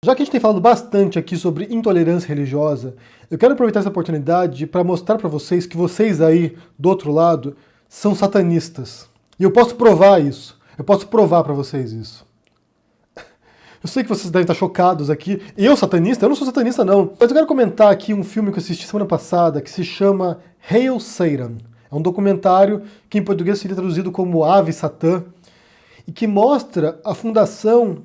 Já que a gente tem falado bastante aqui sobre intolerância religiosa, eu quero aproveitar essa oportunidade para mostrar para vocês que vocês aí, do outro lado, são satanistas. E eu posso provar isso. Eu posso provar para vocês isso. Eu sei que vocês devem estar chocados aqui. Eu, satanista? Eu não sou satanista, não. Mas eu quero comentar aqui um filme que eu assisti semana passada, que se chama Hail Satan. É um documentário que em português seria traduzido como Ave Satã, e que mostra a fundação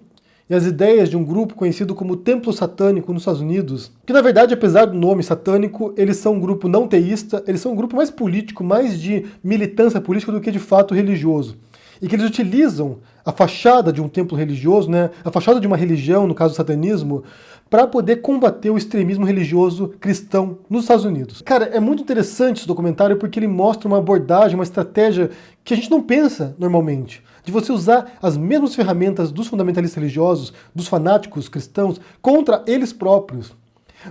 e as ideias de um grupo conhecido como Templo Satânico nos Estados Unidos, que na verdade, apesar do nome satânico, eles são um grupo não teísta, eles são um grupo mais político, mais de militância política do que de fato religioso. E que eles utilizam a fachada de um templo religioso, né, a fachada de uma religião, no caso do satanismo, para poder combater o extremismo religioso cristão nos Estados Unidos. Cara, é muito interessante esse documentário porque ele mostra uma abordagem, uma estratégia que a gente não pensa normalmente, de você usar as mesmas ferramentas dos fundamentalistas religiosos, dos fanáticos cristãos, contra eles próprios.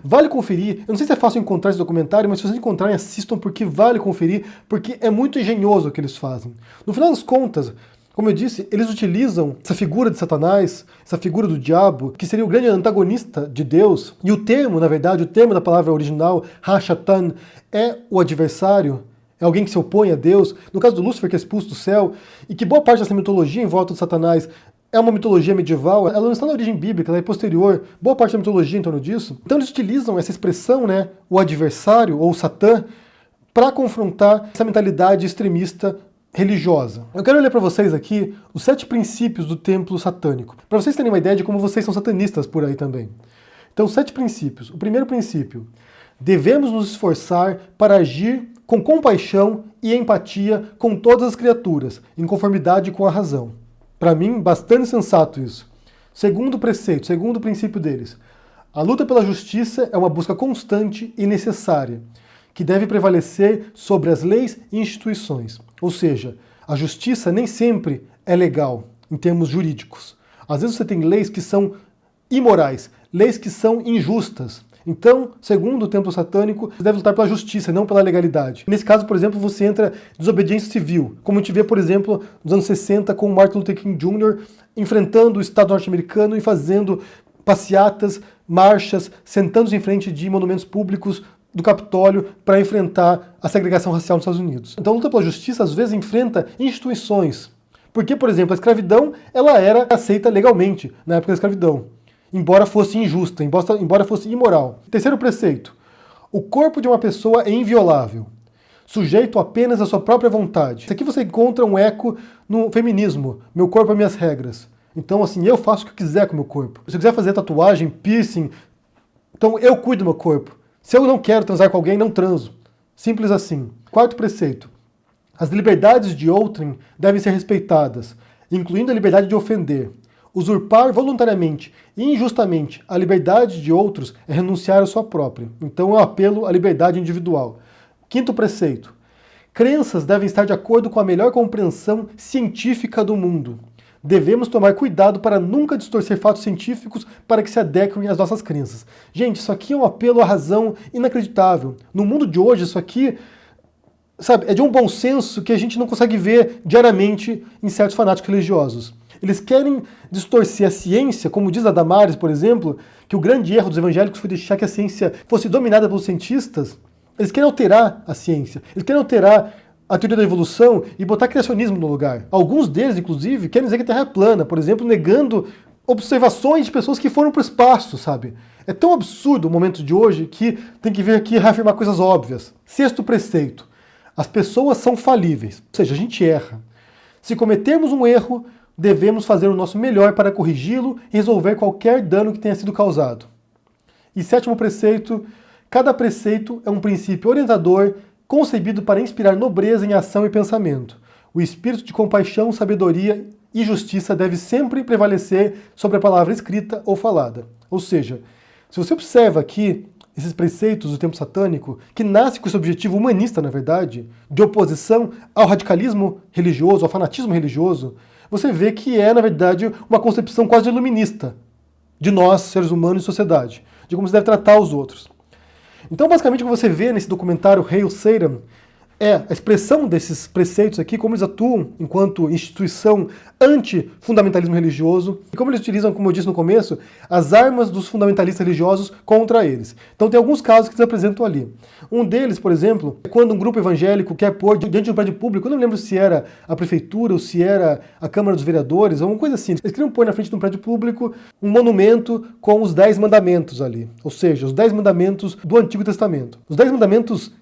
Vale conferir, eu não sei se é fácil encontrar esse documentário, mas se vocês encontrarem, assistam, porque vale conferir, porque é muito engenhoso o que eles fazem. No final das contas, como eu disse, eles utilizam essa figura de Satanás, essa figura do diabo, que seria o grande antagonista de Deus, e o termo, na verdade, o termo da palavra original, Ha-Shatan, é o adversário, é alguém que se opõe a Deus. No caso do Lúcifer, que é expulso do céu, e que boa parte dessa mitologia em volta de Satanás é uma mitologia medieval, ela não está na origem bíblica, ela é posterior, boa parte da mitologia em torno disso. Então eles utilizam essa expressão, né, o adversário, ou Satã, para confrontar essa mentalidade extremista religiosa. Eu quero ler para vocês aqui os 7 princípios do templo satânico, para vocês terem uma ideia de como vocês são satanistas por aí também. Então, 7 princípios. O primeiro princípio: devemos nos esforçar para agir com compaixão e empatia com todas as criaturas, em conformidade com a razão. Para mim, bastante sensato isso. Segundo preceito, segundo princípio deles: a luta pela justiça é uma busca constante e necessária, que deve prevalecer sobre as leis e instituições. Ou seja, a justiça nem sempre é legal, em termos jurídicos. Às vezes você tem leis que são imorais, leis que são injustas. Então, segundo o templo satânico, você deve lutar pela justiça, não pela legalidade. Nesse caso, por exemplo, você entra em desobediência civil, como a gente vê, por exemplo, nos anos 60, com Martin Luther King Jr. enfrentando o Estado norte-americano e fazendo passeatas, marchas, sentando-se em frente de monumentos públicos do Capitólio para enfrentar a segregação racial nos Estados Unidos. Então a luta pela justiça às vezes enfrenta instituições. Porque, por exemplo, a escravidão ela era aceita legalmente na época da escravidão, embora fosse injusta, embora fosse imoral. Terceiro preceito: o corpo de uma pessoa é inviolável, sujeito apenas à sua própria vontade. Isso aqui você encontra um eco no feminismo, meu corpo é minhas regras. Então, assim, eu faço o que eu quiser com o meu corpo. Se eu quiser fazer tatuagem, piercing, então eu cuido do meu corpo. Se eu não quero transar com alguém, não transo. Simples assim. Quarto preceito: as liberdades de outrem devem ser respeitadas, incluindo a liberdade de ofender. Usurpar voluntariamente e injustamente a liberdade de outros é renunciar à sua própria. Então é um apelo à liberdade individual. Quinto preceito: crenças devem estar de acordo com a melhor compreensão científica do mundo. Devemos tomar cuidado para nunca distorcer fatos científicos para que se adequem às nossas crenças. Gente, isso aqui é um apelo à razão inacreditável. No mundo de hoje, isso aqui, sabe, é de um bom senso que a gente não consegue ver diariamente em certos fanáticos religiosos. Eles querem distorcer a ciência, como diz a Damares, por exemplo, que o grande erro dos evangélicos foi deixar que a ciência fosse dominada pelos cientistas. Eles querem alterar a ciência, eles querem alterar a teoria da evolução e botar criacionismo no lugar. Alguns deles, inclusive, querem dizer que a Terra é plana, por exemplo, negando observações de pessoas que foram para o espaço, sabe? É tão absurdo o momento de hoje que tem que vir aqui reafirmar coisas óbvias. Sexto preceito: as pessoas são falíveis, ou seja, a gente erra. Se cometermos um erro, devemos fazer o nosso melhor para corrigi-lo e resolver qualquer dano que tenha sido causado. E sétimo preceito: cada preceito é um princípio orientador concebido para inspirar nobreza em ação e pensamento. O espírito de compaixão, sabedoria e justiça deve sempre prevalecer sobre a palavra escrita ou falada. Ou seja, se você observa aqui esses preceitos do templo satânico, que nasce com esse objetivo humanista, na verdade, de oposição ao radicalismo religioso, ao fanatismo religioso, você vê que é, na verdade, uma concepção quase iluminista de nós, seres humanos e sociedade, de como se deve tratar os outros. Então, basicamente, o que você vê nesse documentário Hail Satan é a expressão desses preceitos aqui, como eles atuam enquanto instituição anti-fundamentalismo religioso, e como eles utilizam, como eu disse no começo, as armas dos fundamentalistas religiosos contra eles. Então tem alguns casos que eles apresentam ali. Um deles, por exemplo, é quando um grupo evangélico quer pôr diante de um prédio público, eu não lembro se era a prefeitura ou se era a Câmara dos Vereadores, alguma coisa assim. Eles queriam pôr na frente de um prédio público um monumento com os 10 mandamentos ali, ou seja, os 10 mandamentos do Antigo Testamento. Os 10 mandamentos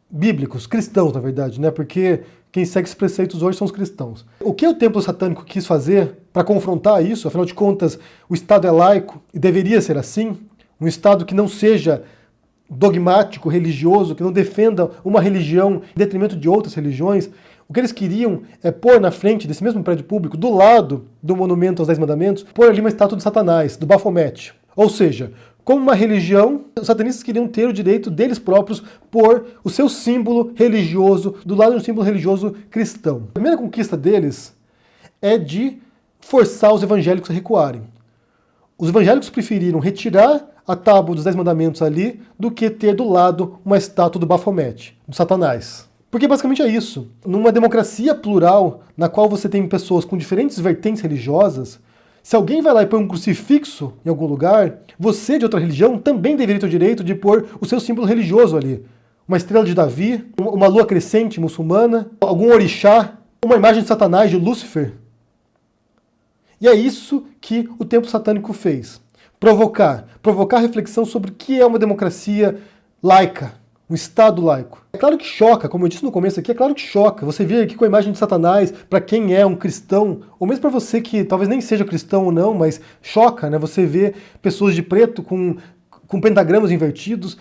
bíblicos, cristãos, na verdade, né? Porque quem segue esses preceitos hoje são os cristãos. O que o templo satânico quis fazer para confrontar isso? Afinal de contas, o Estado é laico e deveria ser assim. Um Estado que não seja dogmático, religioso, que não defenda uma religião em detrimento de outras religiões. O que eles queriam é pôr na frente desse mesmo prédio público, do lado do monumento aos 10 mandamentos, pôr ali uma estátua de Satanás, do Baphomet. Ou seja, como uma religião, os satanistas queriam ter o direito deles próprios pôr o seu símbolo religioso do lado de um símbolo religioso cristão. A primeira conquista deles é de forçar os evangélicos a recuarem. Os evangélicos preferiram retirar a tábua dos 10 mandamentos ali do que ter do lado uma estátua do Baphomet, do Satanás. Porque basicamente é isso. Numa democracia plural, na qual você tem pessoas com diferentes vertentes religiosas, se alguém vai lá e põe um crucifixo em algum lugar, você de outra religião também deveria ter o direito de pôr o seu símbolo religioso ali. Uma estrela de Davi, uma lua crescente muçulmana, algum orixá, uma imagem de Satanás, de Lúcifer. E é isso que o templo satânico fez. Provocar reflexão sobre o que é uma democracia laica, um Estado laico. É claro que choca, como eu disse no começo aqui, é claro que choca. Você vir aqui com a imagem de Satanás, para quem é um cristão, ou mesmo para você que talvez nem seja cristão ou não, mas choca, né? Você vê pessoas de preto com pentagramas invertidos,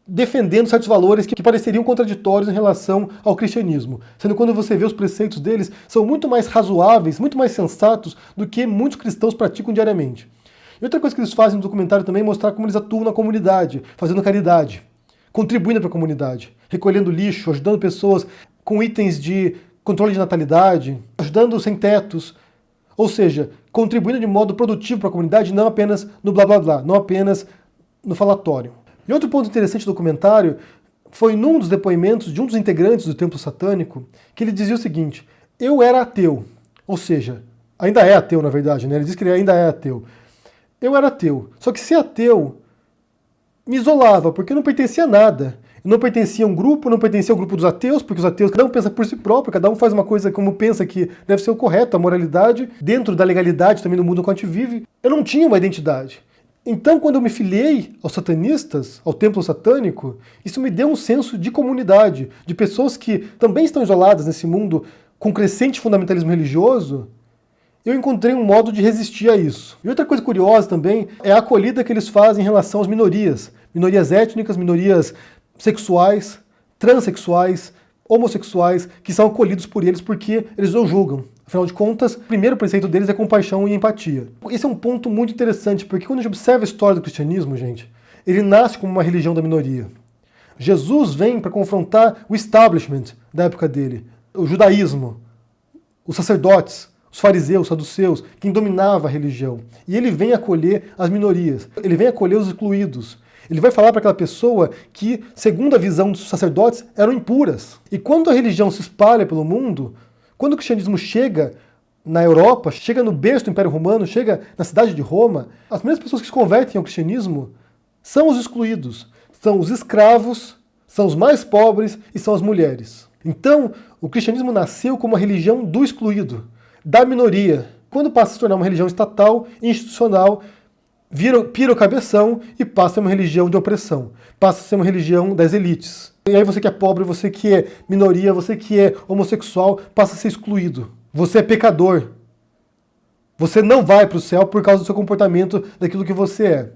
defendendo certos valores que pareceriam contraditórios em relação ao cristianismo. Sendo que quando você vê os preceitos deles, são muito mais razoáveis, muito mais sensatos do que muitos cristãos praticam diariamente. E outra coisa que eles fazem no documentário também é mostrar como eles atuam na comunidade, fazendo caridade, contribuindo para a comunidade, recolhendo lixo, ajudando pessoas com itens de controle de natalidade, ajudando sem-tetos, ou seja, contribuindo de modo produtivo para a comunidade, não apenas no blá blá blá, não apenas no falatório. E outro ponto interessante do documentário foi num dos depoimentos de um dos integrantes do templo satânico, que ele dizia o seguinte: eu era ateu, ou seja, ainda é ateu na verdade, né? Ele diz que ele ainda é ateu. Eu era ateu, só que ser ateu me isolava, porque eu não pertencia a nada. Eu não pertencia a um grupo, não pertencia ao grupo dos ateus, porque os ateus, cada um pensa por si próprio, cada um faz uma coisa como pensa que deve ser o correto, a moralidade, dentro da legalidade também no mundo onde a gente vive. Eu não tinha uma identidade. Então, quando eu me filiei aos satanistas, ao templo satânico, isso me deu um senso de comunidade, de pessoas que também estão isoladas nesse mundo com crescente fundamentalismo religioso. Eu encontrei um modo de resistir a isso. E outra coisa curiosa também é a acolhida que eles fazem em relação às minorias. Minorias étnicas, minorias sexuais, transexuais, homossexuais, que são acolhidos por eles porque eles não julgam. Afinal de contas, o primeiro preceito deles é compaixão e empatia. Esse é um ponto muito interessante, porque quando a gente observa a história do cristianismo, gente, ele nasce como uma religião da minoria. Jesus vem para confrontar o establishment da época dele, o judaísmo, os sacerdotes, os fariseus, os saduceus, quem dominava a religião. E ele vem acolher as minorias, ele vem acolher os excluídos. Ele vai falar para aquela pessoa que, segundo a visão dos sacerdotes, eram impuras. E quando a religião se espalha pelo mundo, quando o cristianismo chega na Europa, chega no berço do Império Romano, chega na cidade de Roma, as primeiras pessoas que se convertem ao cristianismo são os excluídos, são os escravos, são os mais pobres e são as mulheres. Então, o cristianismo nasceu como uma religião do excluído, da minoria. Quando passa a se tornar uma religião estatal, institucional, pira o cabeção e passa a ser uma religião de opressão. Passa a ser uma religião das elites. E aí você que é pobre, você que é minoria, você que é homossexual, passa a ser excluído. Você é pecador. Você não vai para o céu por causa do seu comportamento, daquilo que você é.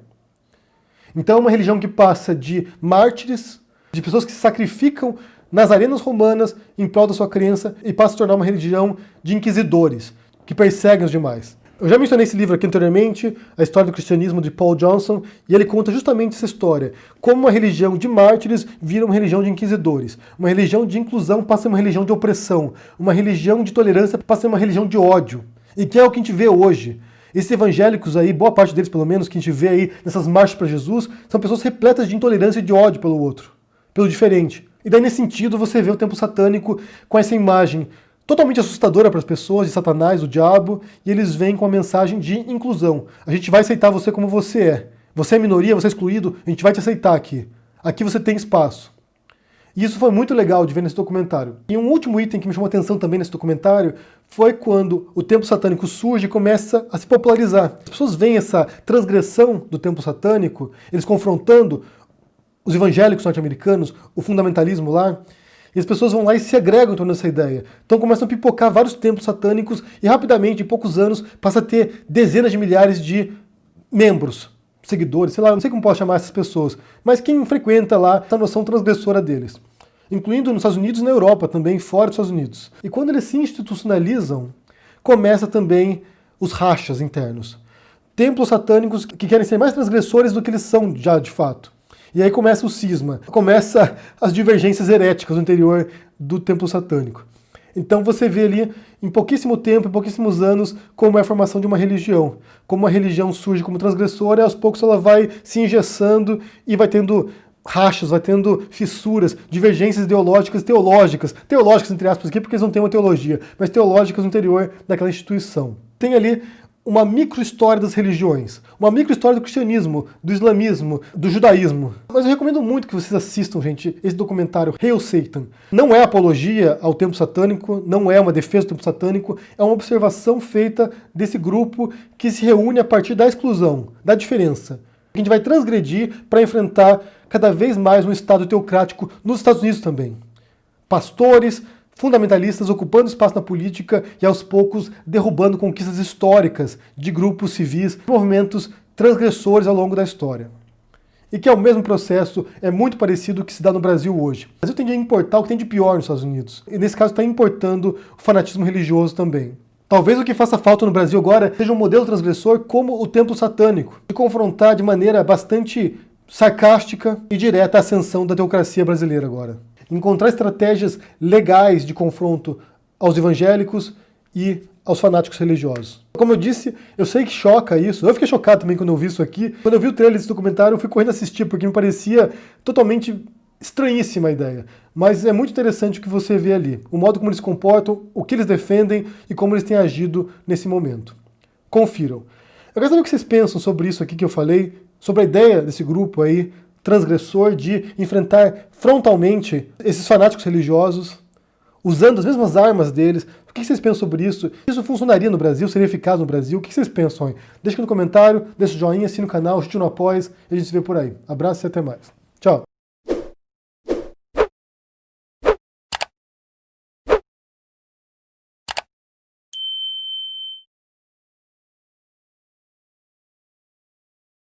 Então é uma religião que passa de mártires, de pessoas que se sacrificam nas arenas romanas em prol da sua crença, e passa a se tornar uma religião de inquisidores, que perseguem os demais. Eu já mencionei esse livro aqui anteriormente, A História do Cristianismo, de Paul Johnson, e ele conta justamente essa história. Como uma religião de mártires vira uma religião de inquisidores. Uma religião de inclusão passa a ser uma religião de opressão. Uma religião de tolerância passa a ser uma religião de ódio. E que é o que a gente vê hoje. Esses evangélicos aí, boa parte deles pelo menos, que a gente vê aí nessas marchas para Jesus, são pessoas repletas de intolerância e de ódio pelo outro, pelo diferente. E daí, nesse sentido, você vê o templo satânico com essa imagem totalmente assustadora para as pessoas, de Satanás, o diabo, e eles vêm com a mensagem de inclusão. A gente vai aceitar você como você é. Você é minoria, você é excluído, a gente vai te aceitar aqui. Aqui você tem espaço. E isso foi muito legal de ver nesse documentário. E um último item que me chamou a atenção também nesse documentário foi quando o templo satânico surge e começa a se popularizar. As pessoas veem essa transgressão do templo satânico, eles confrontando os evangélicos norte-americanos, o fundamentalismo lá, e as pessoas vão lá e se agregam em torno dessa ideia. Então começam a pipocar vários templos satânicos e rapidamente, em poucos anos, passa a ter dezenas de milhares de membros, seguidores, sei lá, não sei como posso chamar essas pessoas, mas quem frequenta lá essa noção transgressora deles. Incluindo nos Estados Unidos e na Europa também, fora dos Estados Unidos. E quando eles se institucionalizam, começa também os rachas internos. Templos satânicos que querem ser mais transgressores do que eles são já de fato. E aí começa o cisma, começa as divergências heréticas no interior do templo satânico. Então você vê ali, em pouquíssimo tempo, em pouquíssimos anos, como é a formação de uma religião. Como a religião surge como transgressora e aos poucos ela vai se engessando e vai tendo rachas, vai tendo fissuras, divergências ideológicas, teológicas entre aspas aqui, porque eles não têm uma teologia, mas teológicas no interior daquela instituição. Tem ali uma micro-história das religiões, uma micro-história do cristianismo, do islamismo, do judaísmo. Mas eu recomendo muito que vocês assistam, gente, esse documentário Hail Satan. Não é apologia ao templo satânico, não é uma defesa do templo satânico, é uma observação feita desse grupo que se reúne a partir da exclusão, da diferença. A gente vai transgredir para enfrentar cada vez mais um Estado teocrático nos Estados Unidos também. Pastores, fundamentalistas ocupando espaço na política e aos poucos derrubando conquistas históricas de grupos civis, movimentos transgressores ao longo da história. E que é o mesmo processo, é muito parecido com o que se dá no Brasil hoje. O Brasil tende a importar o que tem de pior nos Estados Unidos. E nesse caso está importando o fanatismo religioso também. Talvez o que faça falta no Brasil agora seja um modelo transgressor como o templo satânico, de confrontar de maneira bastante sarcástica e direta a ascensão da teocracia brasileira agora. Encontrar estratégias legais de confronto aos evangélicos e aos fanáticos religiosos. Como eu disse, eu sei que choca isso. Eu fiquei chocado também quando eu vi isso aqui. Quando eu vi o trailer desse documentário, eu fui correndo assistir, porque me parecia totalmente estranhíssima a ideia. Mas é muito interessante o que você vê ali. O modo como eles se comportam, o que eles defendem e como eles têm agido nesse momento. Confiram. Eu quero saber o que vocês pensam sobre isso aqui que eu falei, sobre a ideia desse grupo aí, transgressor, de enfrentar frontalmente esses fanáticos religiosos, usando as mesmas armas deles. O que vocês pensam sobre isso? Isso funcionaria no Brasil? Seria eficaz no Brasil? O que vocês pensam aí? Deixa aqui no comentário, deixa o joinha, assina o canal, assiste no Apoia, e a gente se vê por aí. Abraço e até mais.